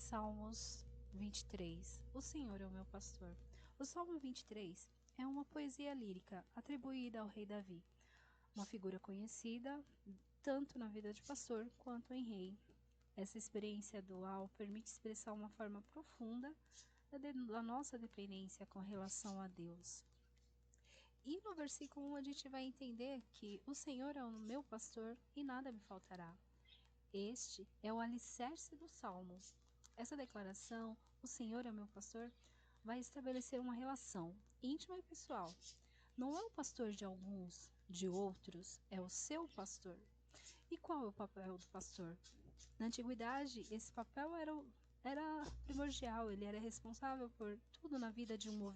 Salmos 23. O Senhor é o meu pastor. O Salmo 23 é uma poesia lírica atribuída ao rei Davi, uma figura conhecida tanto na vida de pastor quanto em rei. Essa experiência dual permite expressar uma forma profunda da nossa dependência com relação a Deus. E no versículo 1 a gente vai entender que o Senhor é o meu pastor e nada me faltará. Este é o alicerce do Salmo. Essa declaração, o Senhor é o meu pastor, vai estabelecer uma relação íntima e pessoal. Não é o pastor de alguns, de outros, é o seu pastor. E qual é o papel do pastor? Na antiguidade, esse papel era primordial, ele era responsável por tudo na vida de uma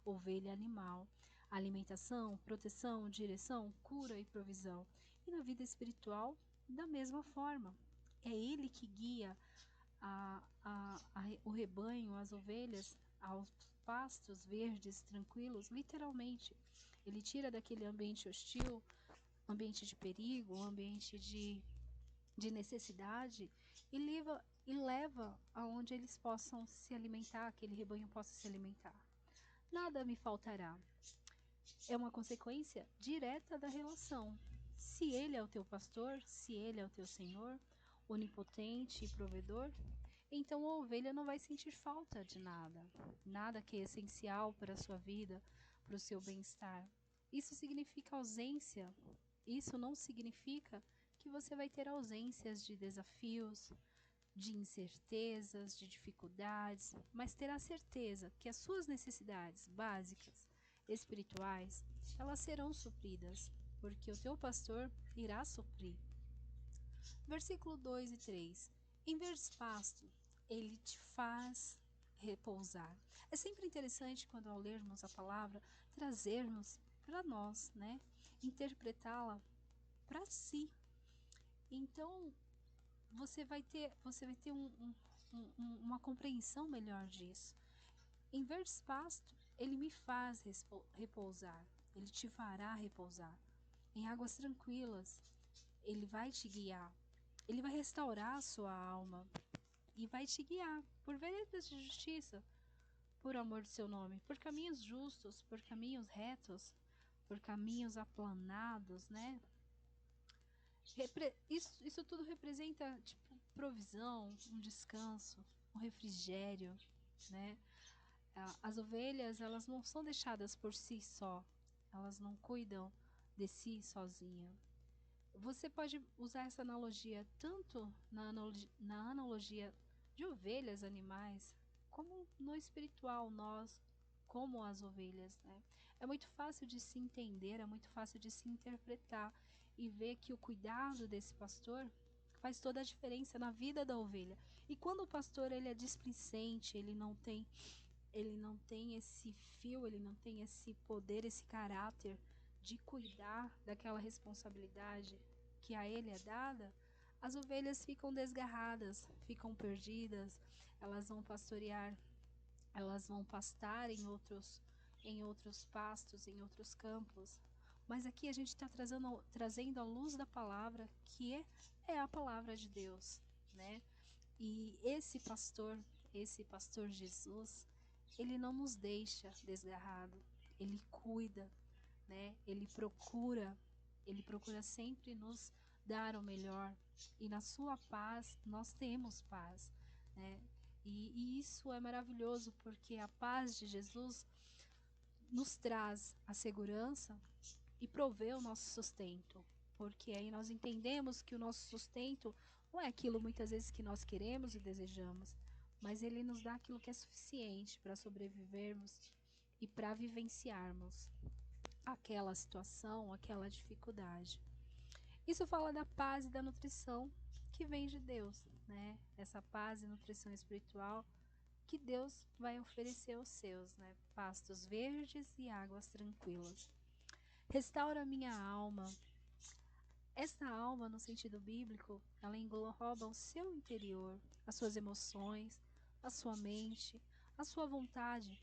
ovelha animal, alimentação, proteção, direção, cura e provisão. E na vida espiritual, da mesma forma. É ele que guia o rebanho, as ovelhas, aos pastos verdes, tranquilos, literalmente. Ele tira daquele ambiente hostil, ambiente de perigo, ambiente de necessidade e leva aonde eles possam se alimentar, aquele rebanho possa se alimentar. Nada me faltará. É uma consequência direta da relação. Se ele é o teu pastor, se ele é o teu Senhor, onipotente e provedor, então a ovelha não vai sentir falta de nada. Nada que é essencial para a sua vida, para o seu bem-estar. Isso significa ausência. Isso não significa que você vai ter ausências de desafios, de incertezas, de dificuldades, mas terá certeza que as suas necessidades básicas, espirituais, elas serão supridas, porque o teu pastor irá suprir. Versículo 2 e 3. Em verdes pasto, ele te faz repousar. É sempre interessante quando ao lermos a palavra, trazermos para nós, né? Interpretá-la para si. Então, você vai ter uma compreensão melhor disso. Em verdes pasto, ele me faz repousar, ele te fará repousar. Em águas tranquilas, ele vai te guiar, ele vai restaurar a sua alma e vai te guiar por veredas de justiça, por amor do seu nome, por caminhos justos, por caminhos retos, por caminhos aplanados, né? Isso tudo representa tipo provisão, um descanso, um refrigério, né? As ovelhas, elas não são deixadas por si só, elas não cuidam de si sozinha. Você pode usar essa analogia tanto na analogia de ovelhas, animais, como no espiritual, nós como as ovelhas, né? É muito fácil de se entender, é muito fácil de se interpretar e ver que o cuidado desse pastor faz toda a diferença na vida da ovelha. E quando o pastor ele é displicente, ele não tem esse fio, ele não tem esse poder, esse caráter de cuidar daquela responsabilidade que a ele é dada, as ovelhas ficam desgarradas, ficam perdidas, elas vão pastorear, elas vão pastar em outros pastos, em outros campos. Mas aqui a gente está trazendo a luz da palavra, que é a palavra de Deus, né? E esse pastor Jesus, ele não nos deixa desgarrado, ele cuida, né? Ele procura sempre nos dar o melhor, e na sua paz nós temos paz, né? E isso é maravilhoso, porque a paz de Jesus nos traz a segurança e provê o nosso sustento, porque aí nós entendemos que o nosso sustento não é aquilo muitas vezes que nós queremos e desejamos, mas ele nos dá aquilo que é suficiente para sobrevivermos e para vivenciarmos aquela situação, aquela dificuldade. Isso fala da paz e da nutrição que vem de Deus, né? Essa paz e nutrição espiritual que Deus vai oferecer aos seus, né? Pastos verdes e águas tranquilas. Restaura minha alma. Esta alma, no sentido bíblico, ela engloba o seu interior, as suas emoções, a sua mente, a sua vontade.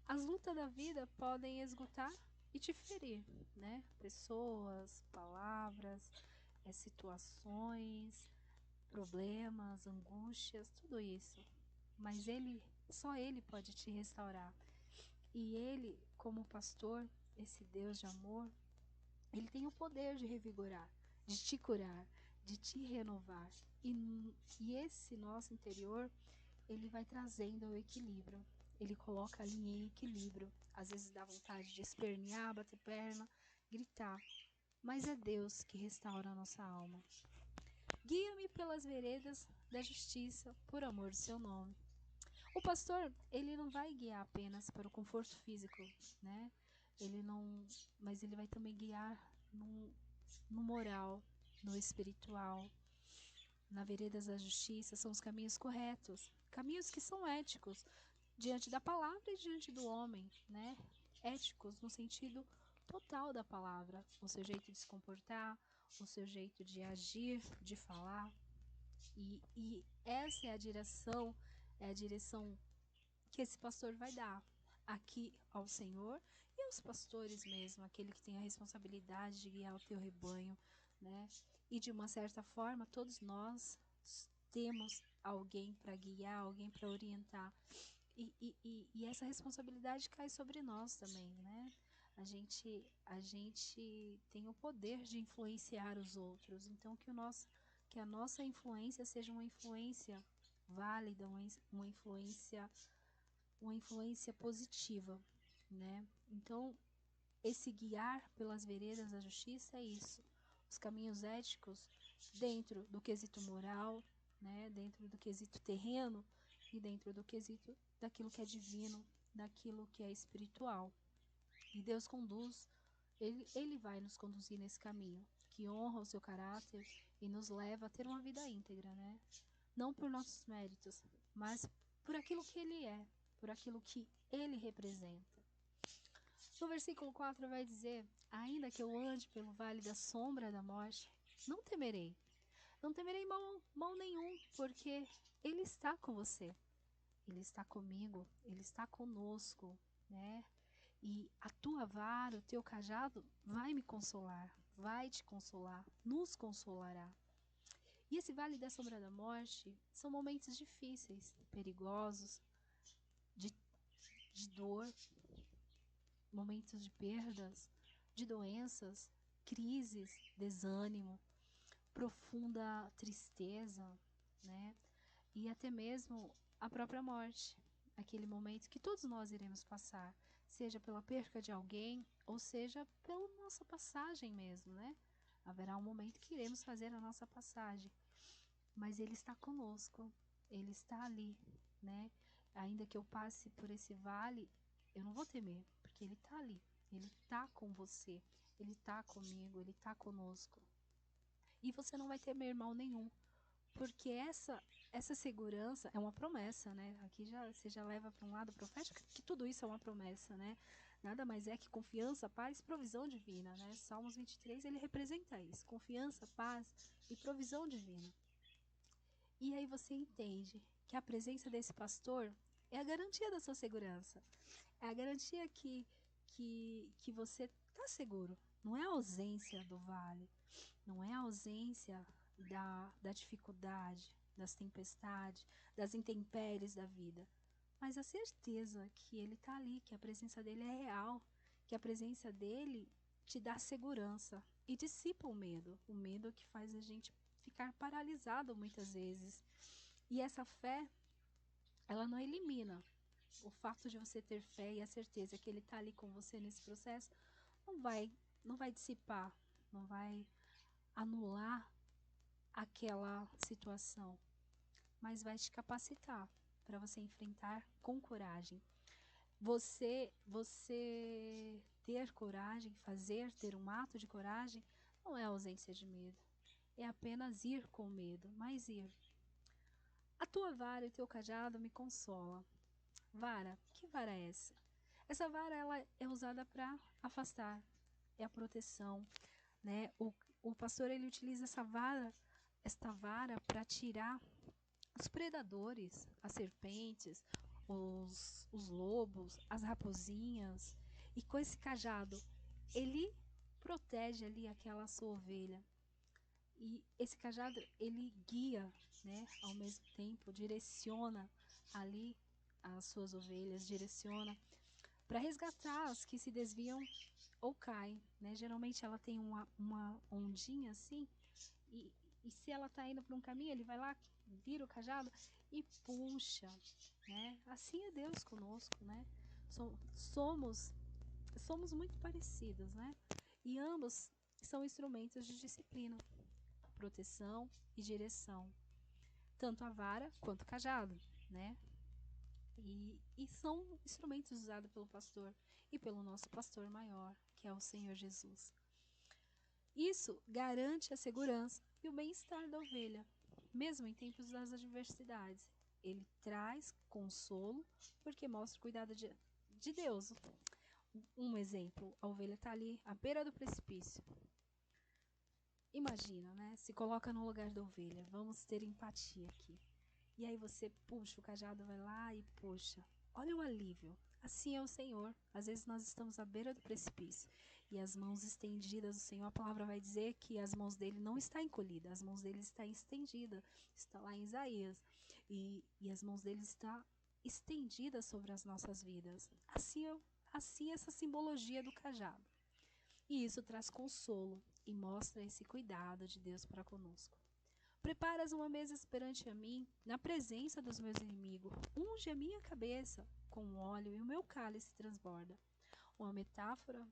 As lutas da vida podem esgotar e te ferir, né? Pessoas, palavras, situações, problemas, angústias, tudo isso. mas só Ele pode te restaurar. E Ele, como pastor, esse Deus de amor, Ele tem o poder de revigorar, de te curar, de te renovar. E esse nosso interior, Ele vai trazendo o equilíbrio. Ele coloca ali em equilíbrio. Às vezes dá vontade de espernear, bater perna, gritar. Mas é Deus que restaura a nossa alma. Guia-me pelas veredas da justiça, por amor do seu nome. O pastor, ele não vai guiar apenas para o conforto físico, né? Mas ele vai também guiar no moral, no espiritual. Na veredas da justiça são os caminhos corretos, caminhos que são éticos diante da palavra e diante do homem, né? Éticos no sentido total da palavra, o seu jeito de se comportar, o seu jeito de agir, de falar. E essa é a direção que esse pastor vai dar aqui ao Senhor e aos pastores mesmo, aquele que tem a responsabilidade de guiar o teu rebanho, né? E de uma certa forma, todos nós temos alguém para guiar, alguém para orientar. E essa responsabilidade cai sobre nós também, né? A gente tem o poder de influenciar os outros. Então, que a nossa influência seja uma influência válida, uma influência positiva, né? Então, esse guiar pelas veredas da justiça é isso. Os caminhos éticos dentro do quesito moral, né? Dentro do quesito terreno e dentro do quesito daquilo que é divino, daquilo que é espiritual. E Deus conduz, Ele vai nos conduzir nesse caminho, que honra o seu caráter e nos leva a ter uma vida íntegra, né? Não por nossos méritos, mas por aquilo que Ele é, por aquilo que Ele representa. No versículo 4 vai dizer: ainda que eu ande pelo vale da sombra da morte, não temerei. Não temerei mal nenhum, porque Ele está com você. Ele está comigo, Ele está conosco, né? E a tua vara, o teu cajado vai me consolar, vai te consolar, nos consolará. E esse vale da sombra da morte são momentos difíceis, perigosos, de dor, momentos de perdas, de doenças, crises, desânimo, profunda tristeza, né? E até mesmo a própria morte, aquele momento que todos nós iremos passar, seja pela perca de alguém, ou seja pela nossa passagem mesmo, né? Haverá um momento que iremos fazer a nossa passagem, mas Ele está conosco, Ele está ali, né? Ainda que eu passe por esse vale, eu não vou temer, porque Ele está ali, Ele está com você, Ele está comigo, Ele está conosco. E você não vai temer mal nenhum, porque essa segurança é uma promessa, né? Aqui você já leva para um lado profético que tudo isso é uma promessa, né? Nada mais é que confiança, paz, provisão divina, né? Salmos 23, ele representa isso, confiança, paz e provisão divina. E aí você entende que a presença desse pastor é a garantia da sua segurança. É a garantia que você está seguro. Não é a ausência do vale, não é a ausência da dificuldade, das tempestades, das intempéries da vida, mas a certeza que Ele está ali, que a presença dEle é real, que a presença dEle te dá segurança e dissipa o medo que faz a gente ficar paralisado muitas vezes. E essa fé, ela não elimina o fato de você ter fé e a certeza que Ele está ali com você nesse processo, não vai dissipar, não vai anular aquela situação, mas vai te capacitar para você enfrentar com coragem. Você ter coragem, ter um ato de coragem, não é ausência de medo. É apenas ir com medo, mas ir. A tua vara e o teu cajado me consola. Vara, que vara é essa? Essa vara ela é usada para afastar, é a proteção, né? O pastor ele utiliza esta vara para tirar os predadores, as serpentes, os lobos, as raposinhas. E com esse cajado, ele protege ali aquela sua ovelha. E esse cajado, ele guia, né, ao mesmo tempo, direciona ali as suas ovelhas, direciona para resgatar as que se desviam ou caem, né? Geralmente ela tem uma ondinha assim, e se ela está indo para um caminho, ele vai lá, vira o cajado e puxa, né? Assim é Deus conosco, né? Somos muito parecidos, né? E ambos são instrumentos de disciplina, proteção e direção, tanto a vara quanto o cajado, né? E são instrumentos usados pelo pastor e pelo nosso pastor maior, que é o Senhor Jesus. Isso garante a segurança e o bem-estar da ovelha, mesmo em tempos das adversidades. Ele traz consolo porque mostra o cuidado de Deus. Um exemplo, a ovelha está ali à beira do precipício. Imagina, né? Se coloca no lugar da ovelha. Vamos ter empatia aqui. E aí você puxa, o cajado vai lá e puxa. Olha o alívio. Assim é o Senhor. Às vezes nós estamos à beira do precipício e as mãos estendidas do Senhor, a palavra vai dizer que as mãos dele não estão encolhidas, as mãos dele estão estendidas. Está lá em Isaías. E as mãos dele estão estendidas sobre as nossas vidas. Assim essa simbologia do cajado. E isso traz consolo e mostra esse cuidado de Deus para conosco. Preparas uma mesa perante a mim, na presença dos meus inimigos. Unge a minha cabeça com óleo e o meu cálice transborda. Uma metáfora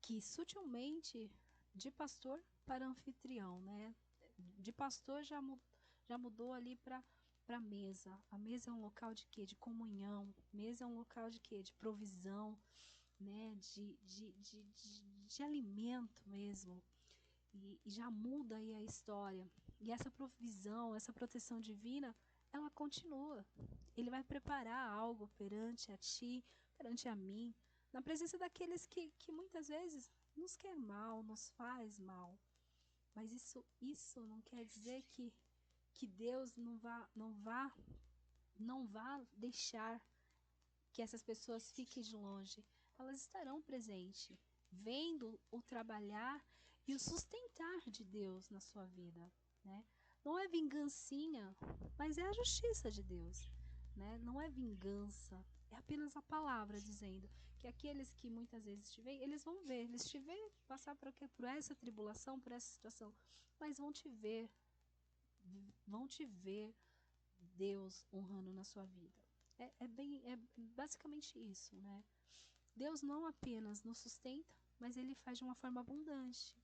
que sutilmente de pastor para anfitrião, né? De pastor já mudou ali para mesa. A mesa é um local de quê? De comunhão. Mesa é um local de quê? De provisão, né? De alimento mesmo. E já muda aí a história. E essa provisão, essa proteção divina, ela continua. Ele vai preparar algo perante a ti, perante a mim, na presença daqueles que muitas vezes nos quer mal, nos faz mal. Mas isso não quer dizer que Deus não vá deixar que essas pessoas fiquem de longe. Elas estarão presentes, vendo o trabalhar e o sustentar de Deus na sua vida, né? Não é vingancinha, mas é a justiça de Deus, né? Não é vingança, é apenas a palavra dizendo que aqueles que muitas vezes te veem, eles vão ver, eles te veem passar por essa tribulação, por essa situação, mas vão te ver Deus honrando na sua vida. É basicamente isso, né? Deus não apenas nos sustenta, mas Ele faz de uma forma abundante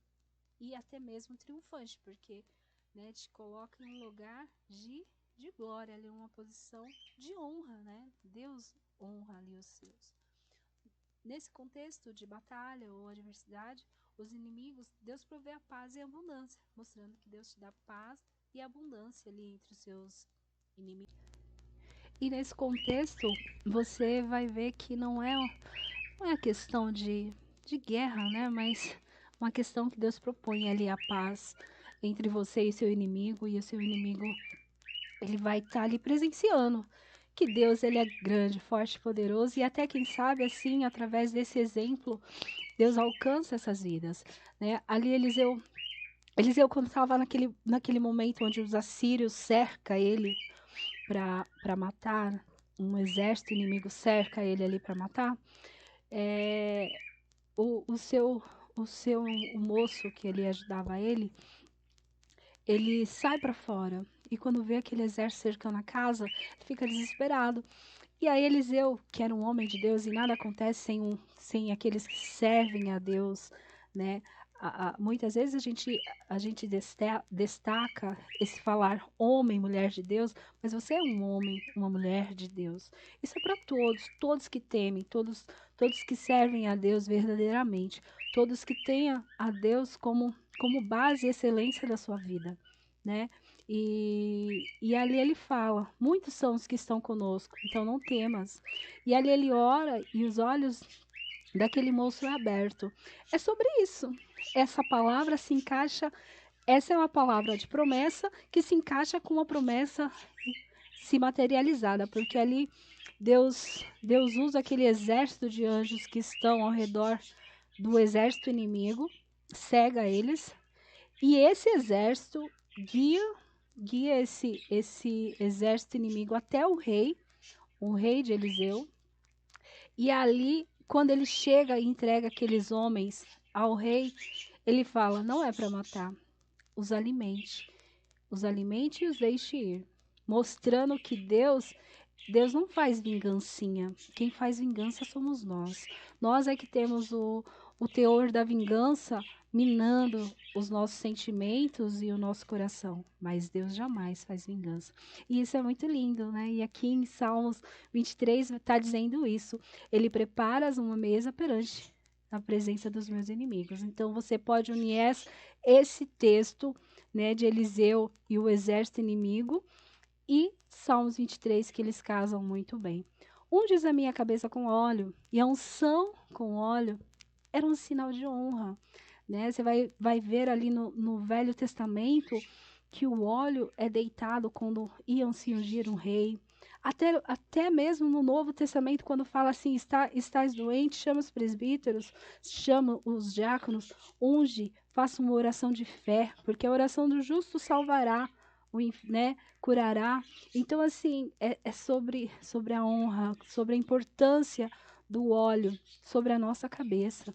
e até mesmo triunfante, porque, né, te coloca em um lugar de glória, ali uma posição de honra, né? Deus honra ali os seus. Nesse contexto de batalha ou adversidade, os inimigos, Deus provê a paz e a abundância, mostrando que Deus te dá paz e abundância ali entre os seus inimigos. E nesse contexto, você vai ver que não é a questão de guerra, né? Mas uma questão que Deus propõe ali a paz entre você e seu inimigo, e o seu inimigo, ele vai estar ali presenciando que Deus, ele é grande, forte, poderoso, e até quem sabe, assim, através desse exemplo, Deus alcança essas vidas, né? Ali Eliseu quando estava naquele momento onde os assírios cercam ele para matar, um exército inimigo cerca ele ali para matar, o moço que ele ajudava ele sai para fora, e quando vê aquele exército cercando a casa, fica desesperado. E aí Eliseu, que era um homem de Deus, e nada acontece sem aqueles que servem a Deus, né? Muitas vezes a gente destaca esse falar homem, mulher de Deus, mas você é um homem, uma mulher de Deus. Isso é para todos que temem, todos que servem a Deus verdadeiramente, todos que tenham a Deus como base e excelência da sua vida, né? E ali ele fala, muitos são os que estão conosco, então não temas. E ali ele ora e os olhos daquele moço é aberto. É sobre isso. Essa palavra se encaixa, essa é uma palavra de promessa que se encaixa com uma promessa se materializada, porque ali Deus usa aquele exército de anjos que estão ao redor do exército inimigo, cega eles, e esse exército guia guia esse exército inimigo até o rei de Eliseu. E ali, quando ele chega e entrega aqueles homens ao rei, ele fala: não é para matar, os alimente e os deixe ir, mostrando que Deus não faz vingancinha. Quem faz vingança somos nós. Nós é que temos o teor da vingança minando os nossos sentimentos e o nosso coração. Mas Deus jamais faz vingança. E isso é muito lindo, né? E aqui em Salmos 23 está dizendo isso. Ele prepara uma mesa perante a presença dos meus inimigos. Então você pode unir esse texto, né, de Eliseu e o exército inimigo e Salmos 23, que eles casam muito bem. Unges a minha cabeça com óleo, e a unção com óleo era um sinal de honra. Né? Você vai ver ali no Velho Testamento que o óleo é deitado quando iam se ungir um rei. Até mesmo no Novo Testamento, quando fala assim, estás doente, chama os presbíteros, chama os diáconos, unge, faça uma oração de fé, porque a oração do justo salvará, né, curará. Então, assim, é sobre a honra, sobre a importância do óleo sobre a nossa cabeça.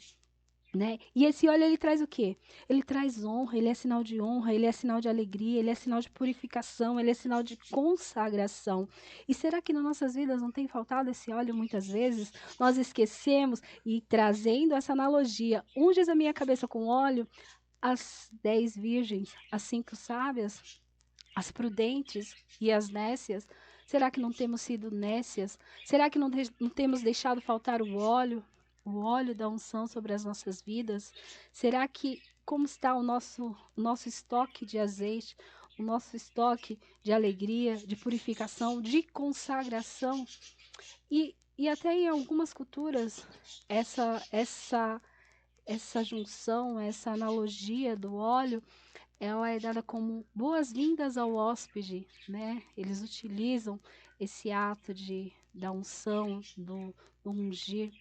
Né? E esse óleo, ele traz o quê? Ele traz honra, ele é sinal de honra, ele é sinal de alegria, ele é sinal de purificação, ele é sinal de consagração. E será que nas nossas vidas não tem faltado esse óleo muitas vezes? Nós esquecemos e trazendo essa analogia, unges a minha cabeça com óleo, as 10 virgens, as 5 sábias, as prudentes e as nécias. Será que não temos sido nécias? Será que não temos deixado faltar o óleo da unção sobre as nossas vidas? Será que, como está o nosso estoque de azeite, o nosso estoque de alegria, de purificação, de consagração? E até em algumas culturas, essa junção, essa analogia do óleo, ela é dada como boas-vindas ao hóspede, né? Eles utilizam esse ato da unção, do ungir.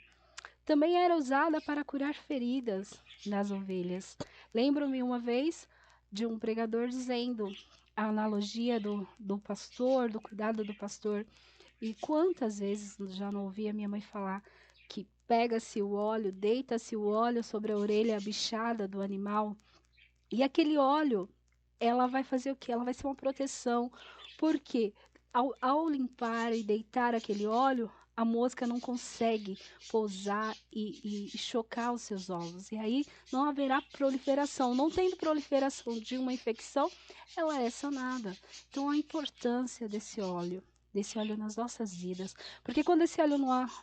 Também era usada para curar feridas nas ovelhas. Lembro-me uma vez de um pregador dizendo a analogia do pastor, do cuidado do pastor. E quantas vezes já não ouvi a minha mãe falar que pega-se o óleo, deita-se o óleo sobre a orelha bichada do animal, e aquele óleo, ela vai fazer o quê? Ela vai ser uma proteção. Porque ao limpar e deitar aquele óleo, a mosca não consegue pousar e chocar os seus ovos. E aí não haverá proliferação. Não tendo proliferação de uma infecção, ela é sanada. Então a importância desse óleo nas nossas vidas. Porque quando esse óleo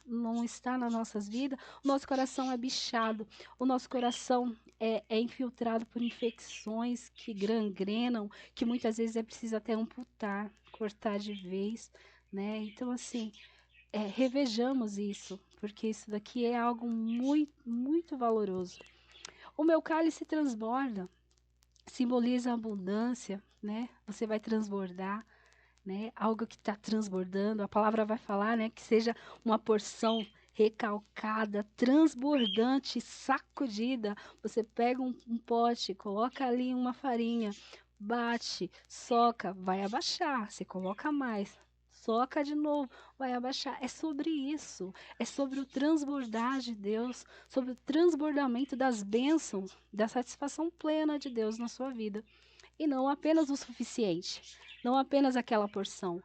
não está nas nossas vidas, o nosso coração é bichado, o nosso coração é infiltrado por infecções que gangrenam, que muitas vezes é preciso até amputar, cortar de vez, né? Então, assim, revejamos isso, porque isso daqui é algo muito, muito valoroso. O meu cálice transborda, simboliza abundância, né? Você vai transbordar, né? Algo que está transbordando. A palavra vai falar, né? Que seja uma porção recalcada, transbordante, sacudida. Você pega um pote, coloca ali uma farinha, bate, soca, vai abaixar. Você coloca mais, soca de novo, vai abaixar. É sobre isso. É sobre o transbordar de Deus, sobre o transbordamento das bênçãos, da satisfação plena de Deus na sua vida. E não apenas o suficiente, não apenas aquela porção,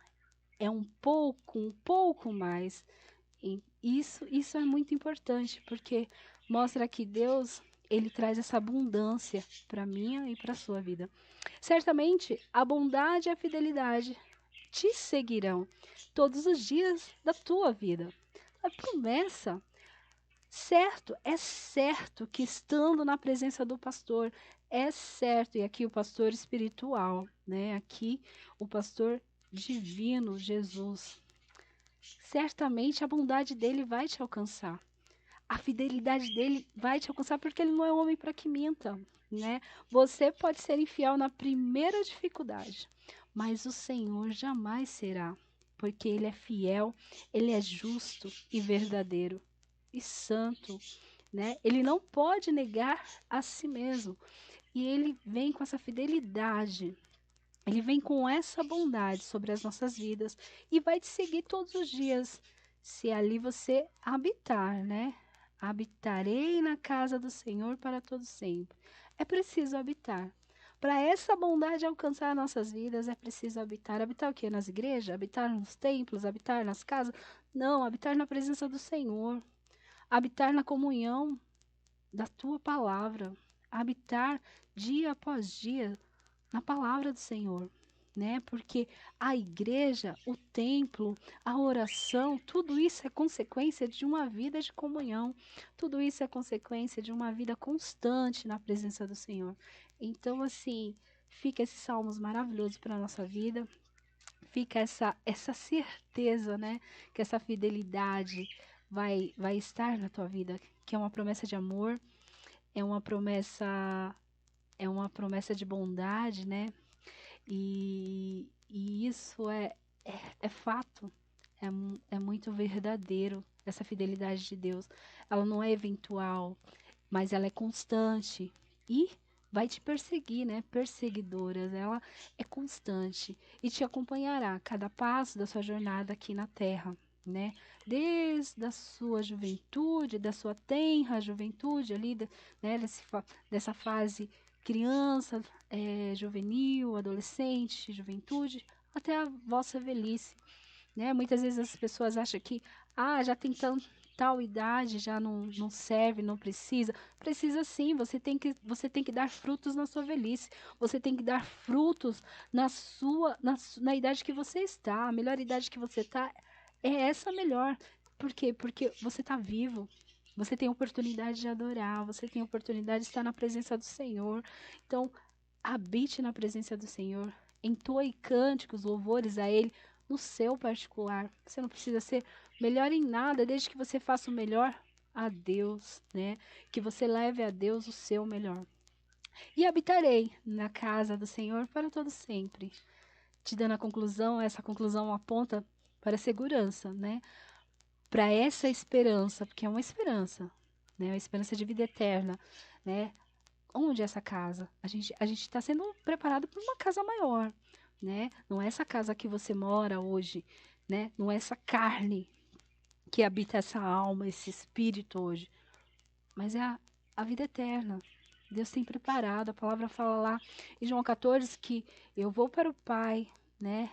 é um pouco mais. E isso é muito importante, porque mostra que Deus, ele traz essa abundância para minha e para a sua vida. Certamente, a bondade e a fidelidade te seguirão todos os dias da tua vida. A promessa, é certo que estando na presença do pastor, é certo, e aqui o pastor espiritual, né? Aqui o pastor divino, Jesus. Certamente a bondade dele vai te alcançar. A fidelidade dele vai te alcançar porque ele não é homem para que minta, né? Você pode ser infiel na primeira dificuldade, mas o Senhor jamais será, porque ele é fiel, ele é justo e verdadeiro e santo, né? Ele não pode negar a si mesmo. E ele vem com essa fidelidade Ele vem com essa bondade sobre as nossas vidas e vai te seguir todos os dias, se ali você habitar, né? Habitarei na casa do Senhor para todo sempre. É preciso habitar. Para essa bondade alcançar nossas vidas, é preciso habitar. Habitar o quê? Nas igrejas? Habitar nos templos? Habitar nas casas? Não, habitar na presença do Senhor. Habitar na comunhão da tua palavra. Habitar dia após dia na palavra do Senhor, né? Porque a igreja, o templo, a oração, tudo isso é consequência de uma vida de comunhão. Tudo isso é consequência de uma vida constante na presença do Senhor. Então, assim, fica esses salmos maravilhosos para a nossa vida. Fica essa certeza, né? Que essa fidelidade vai estar na tua vida, que é uma promessa de amor, é uma promessa é uma promessa de bondade, né? E isso é fato, é muito verdadeiro, essa fidelidade de Deus. Ela não é eventual, mas ela é constante e vai te perseguir, né? Perseguidoras, ela é constante e te acompanhará a cada passo da sua jornada aqui na Terra, né? Desde a sua juventude, da sua tenra juventude ali, né? Dessa fase criança, juvenil, adolescente, juventude, até a vossa velhice, né? Muitas vezes as pessoas acham que, já tem tal idade, já não serve, não precisa. Precisa sim, você tem que dar frutos na sua velhice. Você tem que dar frutos na idade que você está. A melhor idade que você está é essa melhor. Por quê? Porque você está vivo. Você tem oportunidade de adorar, você tem oportunidade de estar na presença do Senhor. Então, habite na presença do Senhor. Entoe cânticos, louvores a Ele no seu particular. Você não precisa ser melhor em nada, desde que você faça o melhor a Deus, né? Que você leve a Deus o seu melhor. E habitarei na casa do Senhor para todo sempre. Te dando a conclusão, essa conclusão aponta para a segurança, né? Para essa esperança, porque é uma esperança, né? Uma esperança de vida eterna, né? Onde é essa casa? A gente está sendo preparado para uma casa maior, né? Não é essa casa que você mora hoje, né? Não é essa carne que habita essa alma, esse espírito hoje, mas é a vida eterna. Deus tem preparado, a palavra fala lá em João 14 que eu vou para o Pai, né?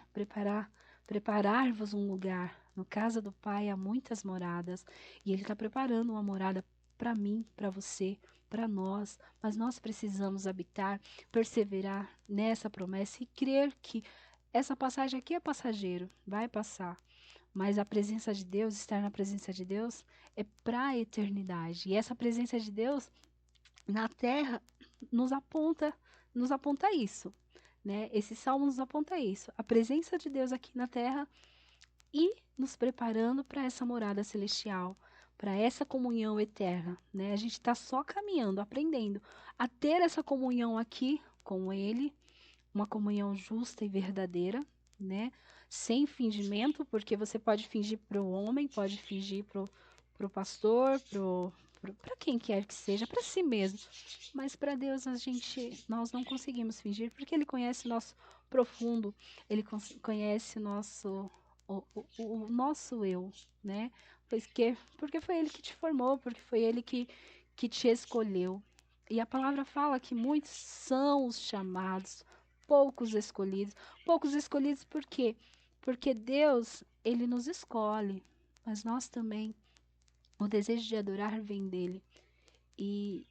Preparar-vos um lugar. No casa do Pai há muitas moradas e Ele está preparando uma morada para mim, para você, para nós. Mas nós precisamos habitar, perseverar nessa promessa e crer que essa passagem aqui é passageiro, vai passar. Mas a presença de Deus, estar na presença de Deus, é para a eternidade. E essa presença de Deus na terra nos aponta, nos aponta isso, né? Esse salmo nos aponta isso, a presença de Deus aqui na terra e nos preparando para essa morada celestial, para essa comunhão eterna, né? A gente está só caminhando, aprendendo a ter essa comunhão aqui com Ele, uma comunhão justa e verdadeira, né? Sem fingimento, porque você pode fingir para o homem, pode fingir para o pastor, para quem quer que seja, para si mesmo. Mas para Deus nós não conseguimos fingir, porque Ele conhece o nosso profundo, Ele conhece o nosso eu, né? Porque foi Ele que te formou, porque foi Ele que te escolheu. E a palavra fala que muitos são os chamados, poucos escolhidos. Poucos escolhidos por quê? Porque Deus, Ele nos escolhe, mas nós também. O desejo de adorar vem dele. E,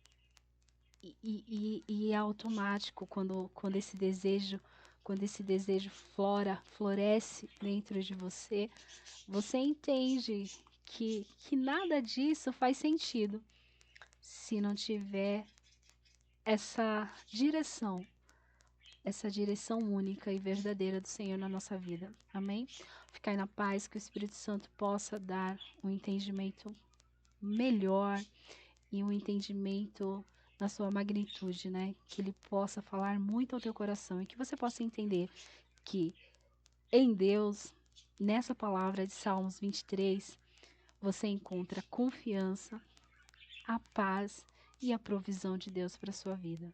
e é automático quando esse desejo floresce dentro de você, você entende que nada disso faz sentido se não tiver essa direção, essa direção única e verdadeira do Senhor na nossa vida. Amém? Ficai na paz, que o Espírito Santo possa dar um entendimento melhor e um entendimento na sua magnitude, né? Que ele possa falar muito ao teu coração e que você possa entender que em Deus, nessa palavra de Salmos 23, você encontra confiança, a paz e a provisão de Deus para a sua vida.